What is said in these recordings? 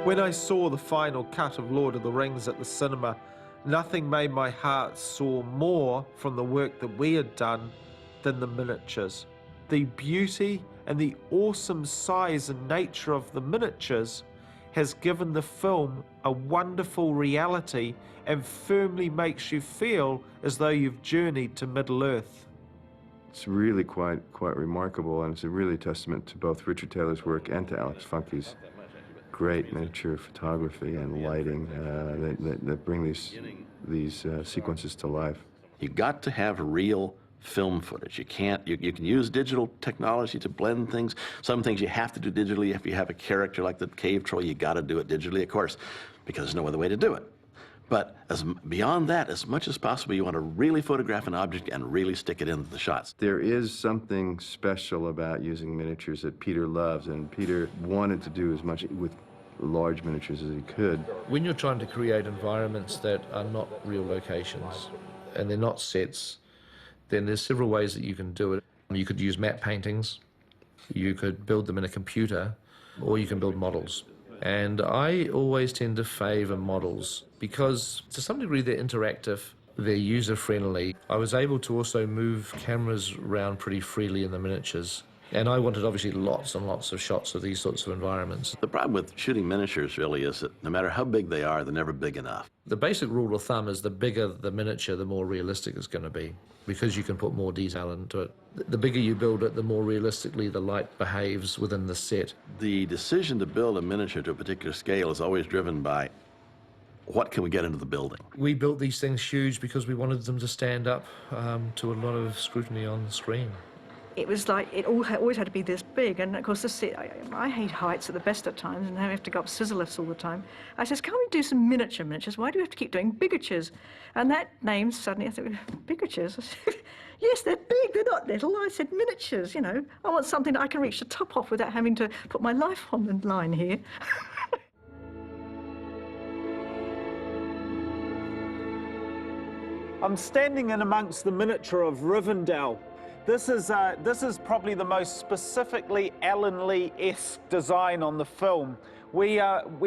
When I saw the final cut of Lord of the Rings at the cinema, nothing made my heart soar more from the work that we had done than the miniatures. The beauty and the awesome size and nature of the miniatures has given the film a wonderful reality and firmly makes you feel as though you've journeyed to Middle-earth. It's really quite remarkable, and it's a really testament to both Richard Taylor's work and to Alex Funke's great miniature photography and lighting that bring these sequences to life. You got to have real film footage. You can't. You can use digital technology to blend things. Some things you have to do digitally. If you have a character like the cave troll, you got to do it digitally, of course, because there's no other way to do it. But beyond that, as much as possible, you want to really photograph an object and really stick it into the shots. There is something special about using miniatures that Peter loves, and Peter wanted to do as much with large miniatures as he could. When you're trying to create environments that are not real locations and they're not sets, then there's several ways that you can do it. You could use matte paintings, you could build them in a computer, or you can build models. And I always tend to favour models because to some degree they're interactive, they're user-friendly. I was able to also move cameras around pretty freely in the miniatures. And I wanted obviously lots and lots of shots of these sorts of environments. The problem with shooting miniatures really is that no matter how big they are, they're never big enough. The basic rule of thumb is the bigger the miniature, the more realistic it's going to be, because you can put more detail into it. The bigger you build it, the more realistically the light behaves within the set. The decision to build a miniature to a particular scale is always driven by what can we get into the building. We built these things huge because we wanted them to stand up to a lot of scrutiny on the screen. It was like it always had to be this big, and of course the set, I hate heights at the best of times, and I have to go up scissor lifts all the time. I says, can't we do some miniatures? Why do we have to keep doing bigatures? And that name suddenly, I thought, bigatures? Yes, they're big, they're not little. I said miniatures, you know. I want something that I can reach the top of without having to put my life on the line here. I'm standing in amongst the miniature of Rivendell. This is probably the most specifically Alan Lee-esque design on the film. We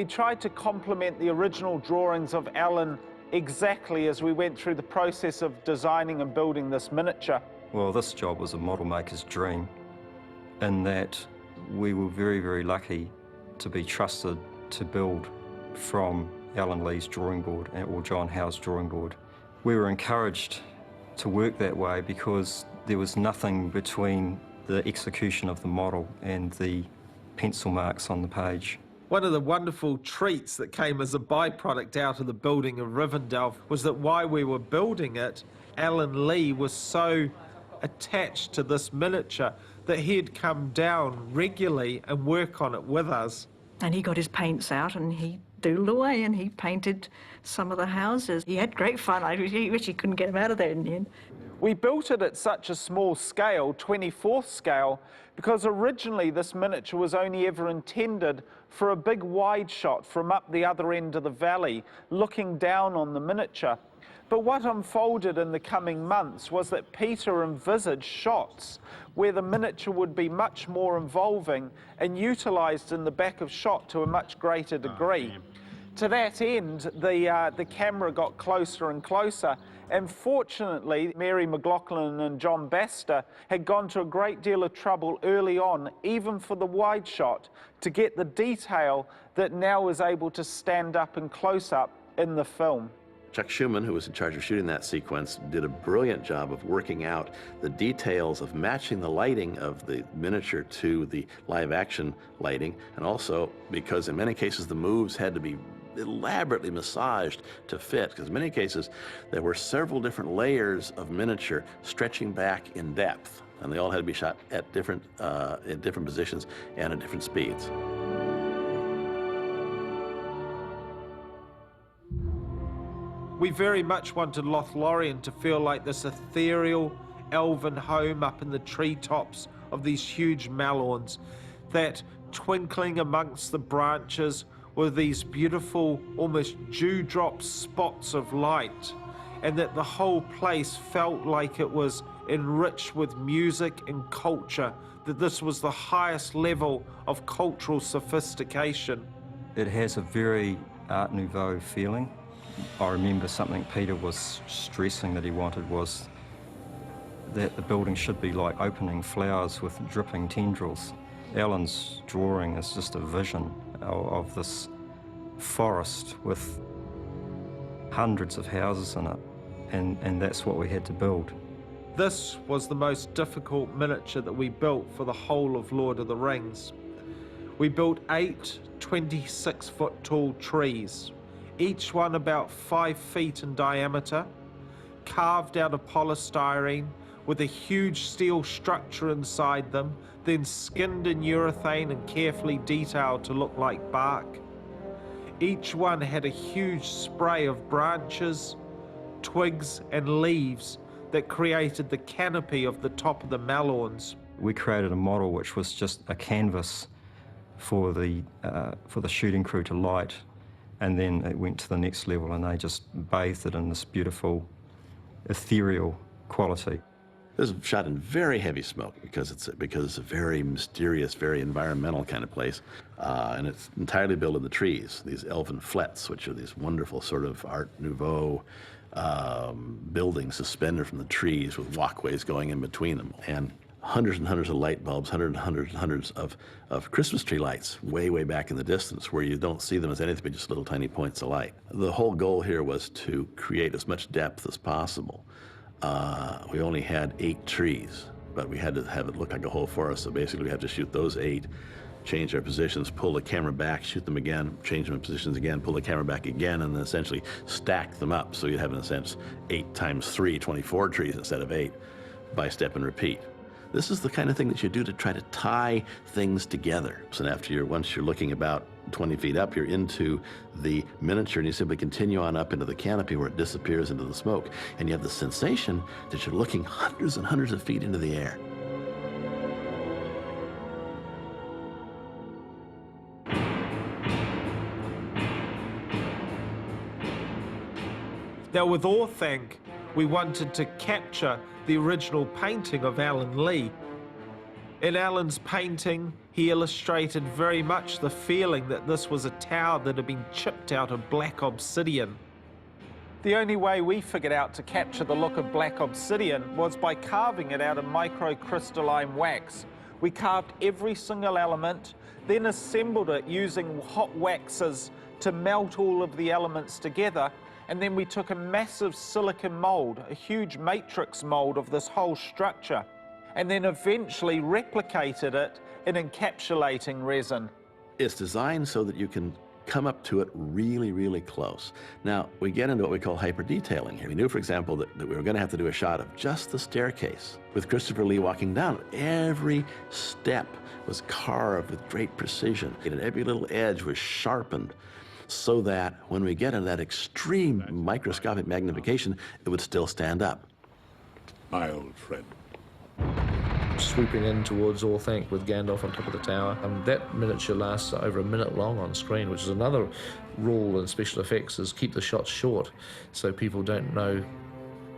tried to complement the original drawings of Alan exactly as we went through the process of designing and building this miniature. Well, this job was a model maker's dream, in that we were very, very lucky to be trusted to build from Alan Lee's drawing board or John Howe's drawing board. We were encouraged to work that way because there was nothing between the execution of the model and the pencil marks on the page. One of the wonderful treats that came as a byproduct out of the building of Rivendell was that while we were building it, Alan Lee was so attached to this miniature that he'd come down regularly and work on it with us. And he got his paints out and he doodled away and he painted some of the houses. He had great fun. I wish he couldn't get him out of there in the end. We built it at such a small scale, 24th scale, because originally this miniature was only ever intended for a big wide shot from up the other end of the valley, looking down on the miniature. But what unfolded in the coming months was that Peter envisaged shots where the miniature would be much more involving and utilised in the back of shot to a much greater degree. To that end, the camera got closer and closer, and fortunately, Mary McLaughlin and John Baster had gone to a great deal of trouble early on, even for the wide shot, to get the detail that now is able to stand up and close up in the film. Chuck Schumann, who was in charge of shooting that sequence, did a brilliant job of working out the details of matching the lighting of the miniature to the live-action lighting, and also because in many cases the moves had to be elaborately massaged to fit, because in many cases there were several different layers of miniature stretching back in depth, and they all had to be shot at different positions and at different speeds. We very much wanted Lothlorien to feel like this ethereal elven home up in the treetops of these huge malorns, that twinkling amongst the branches were these beautiful, almost dewdrop spots of light, and that the whole place felt like it was enriched with music and culture, that this was the highest level of cultural sophistication. It has a very Art Nouveau feeling. I remember something Peter was stressing that he wanted was that the building should be like opening flowers with dripping tendrils. Alan's drawing is just a vision of this forest with hundreds of houses in it, and that's what we had to build. This was the most difficult miniature that we built for the whole of Lord of the Rings. We built 8 26-foot tall trees, each one about 5 feet in diameter, carved out of polystyrene with a huge steel structure inside them, then skinned in urethane and carefully detailed to look like bark. Each one had a huge spray of branches, twigs and leaves that created the canopy of the top of the Malorns. We created a model which was just a canvas for the shooting crew to light, and then it went to the next level and they just bathed it in this beautiful ethereal quality. This is shot in very heavy smoke because it's a very mysterious, very environmental kind of place, and it's entirely built in the trees. These elven flets, which are these wonderful sort of Art Nouveau buildings suspended from the trees with walkways going in between them, and hundreds of light bulbs, hundreds of Christmas tree lights way back in the distance where you don't see them as anything but just little tiny points of light. The whole goal here was to create as much depth as possible. We only had 8 trees, but we had to have it look like a whole forest, so basically we had to shoot those 8, change our positions, pull the camera back, shoot them again, change them in positions again, pull the camera back again, and then essentially stack them up so you'd have, in a sense, 8 times 3, 24 trees instead of 8, by step and repeat. This is the kind of thing that you do to try to tie things together. So once you're looking about 20 feet up, you're into the miniature, and you simply continue on up into the canopy where it disappears into the smoke. And you have the sensation that you're looking hundreds and hundreds of feet into the air. Now with Orthanc, we wanted to capture the original painting of Alan Lee. In Alan's painting, he illustrated very much the feeling that this was a tower that had been chipped out of black obsidian. The only way we figured out to capture the look of black obsidian was by carving it out of microcrystalline wax. We carved every single element, then assembled it using hot waxes to melt all of the elements together, and then we took a massive silicon mold, a huge matrix mold of this whole structure, and then eventually replicated it in encapsulating resin. It's designed so that you can come up to it really close. Now, we get into what we call hyper-detailing here. We knew, for example, that we were going to have to do a shot of just the staircase with Christopher Lee walking down. Every step was carved with great precision, and every little edge was sharpened, so that when we get into that extreme microscopic magnification, it would still stand up. My old friend. Swooping in towards Orthanc with Gandalf on top of the tower. That miniature lasts over a minute long on screen, which is another rule in special effects, is keep the shots short so people don't know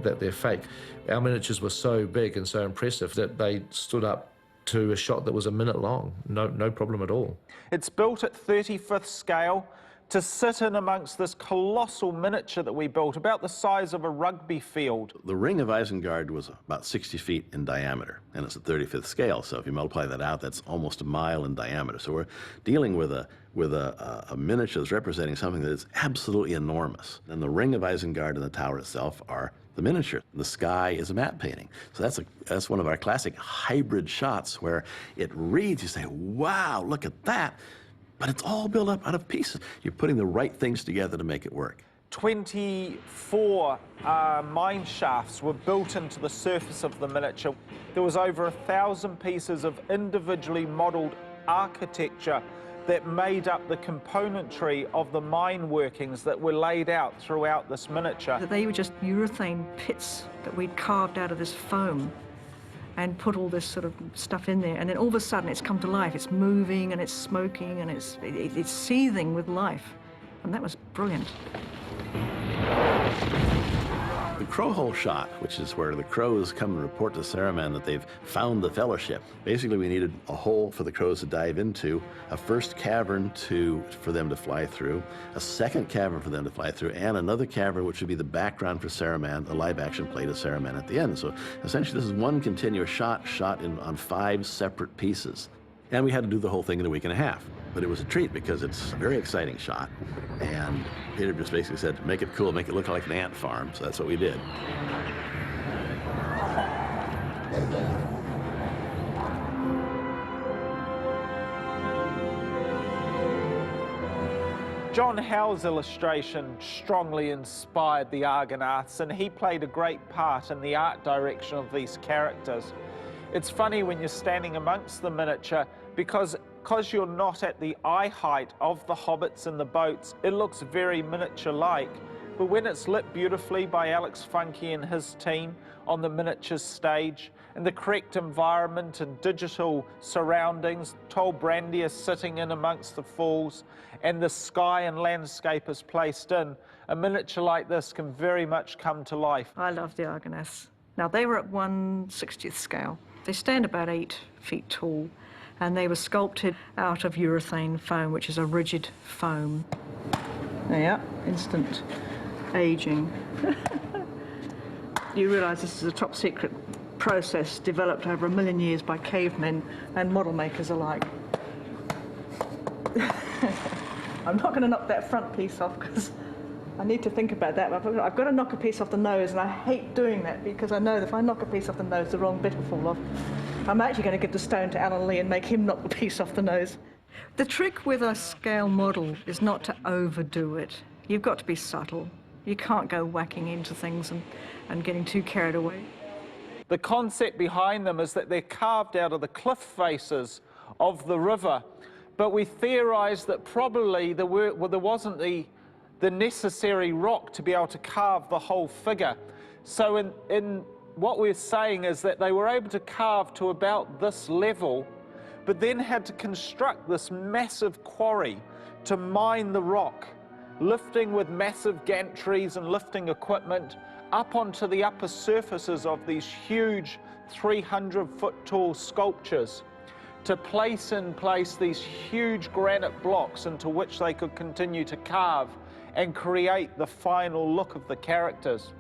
that they're fake. Our miniatures were so big and so impressive that they stood up to a shot that was a minute long, no problem at all. It's built at 35th scale to sit in amongst this colossal miniature that we built, about the size of a rugby field. The ring of Isengard was about 60 feet in diameter, and it's at 35th scale, so if you multiply that out, that's almost a mile in diameter. So we're dealing with a miniature that's representing something that is absolutely enormous. And the ring of Isengard and the tower itself are the miniature. The sky is a matte painting. So that's one of our classic hybrid shots where it reads, you say, wow, look at that. But it's all built up out of pieces. You're putting the right things together to make it work. 24 mine shafts were built into the surface of the miniature. There was over 1,000 pieces of individually modelled architecture that made up the componentry of the mine workings that were laid out throughout this miniature. They were just urethane pits that we'd carved out of this foam and put all this sort of stuff in there, and then all of a sudden it's come to life. It's moving and it's smoking and it's seething with life, and that was brilliant. The crow hole shot, which is where the crows come and report to Saruman that they've found the Fellowship. Basically, we needed a hole for the crows to dive into, a first cavern for them to fly through, a second cavern for them to fly through, and another cavern which would be the background for Saruman, the live-action play to Saruman at the end. So essentially, this is one continuous shot on 5 separate pieces. And we had to do the whole thing in a week and a half. But it was a treat because it's a very exciting shot. And Peter just basically said, make it cool, make it look like an ant farm. So that's what we did. John Howe's illustration strongly inspired the Argonauts, and he played a great part in the art direction of these characters. It's funny when you're standing amongst the miniature, because you're not at the eye height of the hobbits and the boats, it looks very miniature-like. But when it's lit beautifully by Alex Funke and his team on the miniatures stage, in the correct environment and digital surroundings, Tol Brandia sitting in amongst the falls, and the sky and landscape is placed in, a miniature like this can very much come to life. I love the Argonauts. Now, they were at 1/60th scale. They stand about 8 feet tall, and they were sculpted out of urethane foam, which is a rigid foam. Yeah, instant aging. You realise this is a top secret process developed over 1 million years by cavemen and model makers alike. I'm not going to knock that front piece off because I need to think about that. I've got to knock a piece off the nose, and I hate doing that because I know that if I knock a piece off the nose, the wrong bit will fall off. I'm actually going to give the stone to Alan Lee and make him knock the piece off the nose. The trick with a scale model is not to overdo it. You've got to be subtle. You can't go whacking into things and getting too carried away. The concept behind them is that they're carved out of the cliff faces of the river, but we theorised that probably there wasn't the necessary rock to be able to carve the whole figure. So in what we're saying is that they were able to carve to about this level, but then had to construct this massive quarry to mine the rock, lifting with massive gantries and lifting equipment up onto the upper surfaces of these huge 300-foot tall sculptures to place in place these huge granite blocks into which they could continue to carve and create the final look of the characters.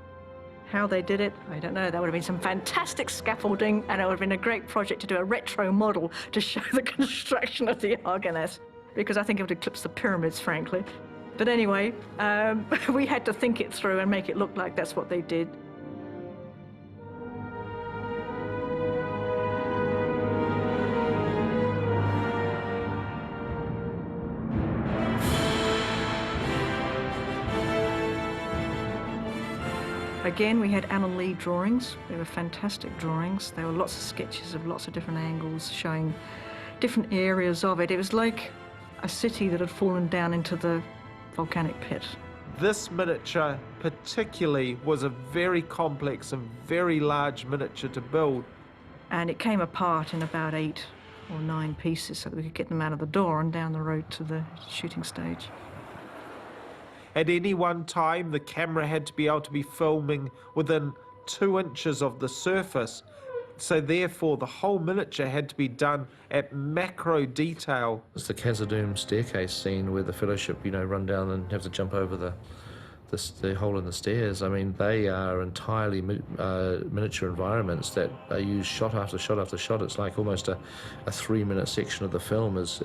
How they did it, I don't know. That would have been some fantastic scaffolding, and it would have been a great project to do a retro model to show the construction of the Argonauts, because I think it would eclipse the pyramids, frankly. But anyway, we had to think it through and make it look like that's what they did. Again, we had Alan Lee drawings. They were fantastic drawings. There were lots of sketches of lots of different angles showing different areas of it. It was like a city that had fallen down into the volcanic pit. This miniature particularly was a very complex and very large miniature to build. And it came apart in about 8 or 9 pieces so that we could get them out of the door and down the road to the shooting stage. At any one time, the camera had to be able to be filming within 2 inches of the surface. So therefore, the whole miniature had to be done at macro detail. It's the Khazad-dûm staircase scene where the Fellowship, run down and have to jump over the hole in the stairs. I mean, they are entirely miniature environments that are used shot after shot after shot. It's like almost a 3-minute section of the film is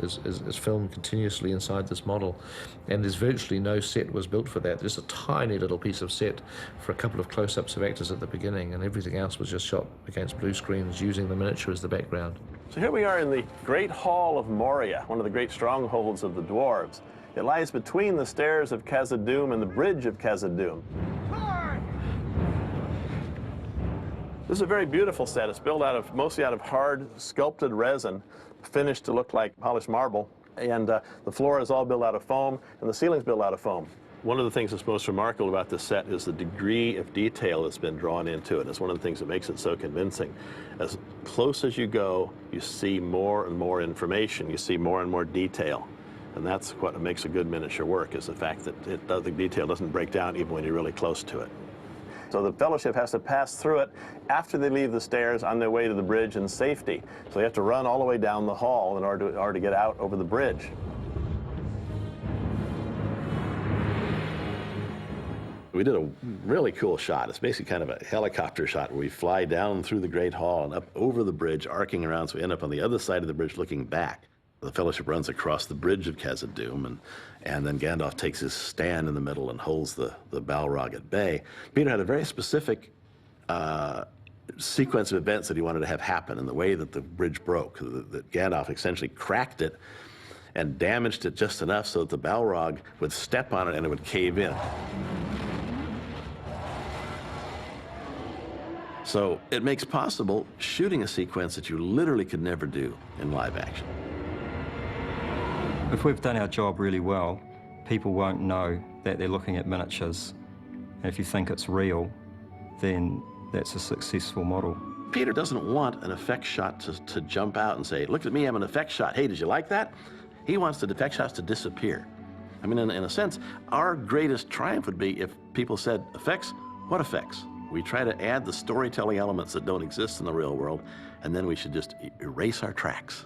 filmed continuously inside this model. And there's virtually no set was built for that. There's a tiny little piece of set for a couple of close-ups of actors at the beginning, and everything else was just shot against blue screens using the miniature as the background. So here we are in the Great Hall of Moria, one of the great strongholds of the dwarves. It lies between the stairs of Khazad-dûm and the bridge of Khazad-dûm. This is a very beautiful set. It's built mostly out of hard sculpted resin, finished to look like polished marble. And the floor is all built out of foam, and the ceiling's built out of foam. One of the things that's most remarkable about this set is the degree of detail that's been drawn into it. It's one of the things that makes it so convincing. As close as you go, you see more and more information. You see more and more detail. And that's what makes a good miniature work, is the fact that the detail doesn't break down even when you're really close to it. So the Fellowship has to pass through it after they leave the stairs on their way to the bridge in safety. So they have to run all the way down the hall in order to get out over the bridge. We did a really cool shot. It's basically kind of a helicopter shot where we fly down through the Great Hall and up over the bridge, arcing around, so we end up on the other side of the bridge looking back. The Fellowship runs across the bridge of Khazad-dûm, and then Gandalf takes his stand in the middle and holds the Balrog at bay. Peter had a very specific sequence of events that he wanted to have happen in the way that the bridge broke, that Gandalf essentially cracked it and damaged it just enough so that the Balrog would step on it and it would cave in. So it makes possible shooting a sequence that you literally could never do in live action. If we've done our job really well, people won't know that they're looking at miniatures. And if you think it's real, then that's a successful model. Peter doesn't want an effect shot to jump out and say, look at me, I'm an effect shot. Hey, did you like that? He wants the effect shots to disappear. I mean, in a sense, our greatest triumph would be if people said, effects? What effects? We try to add the storytelling elements that don't exist in the real world, and then we should just erase our tracks.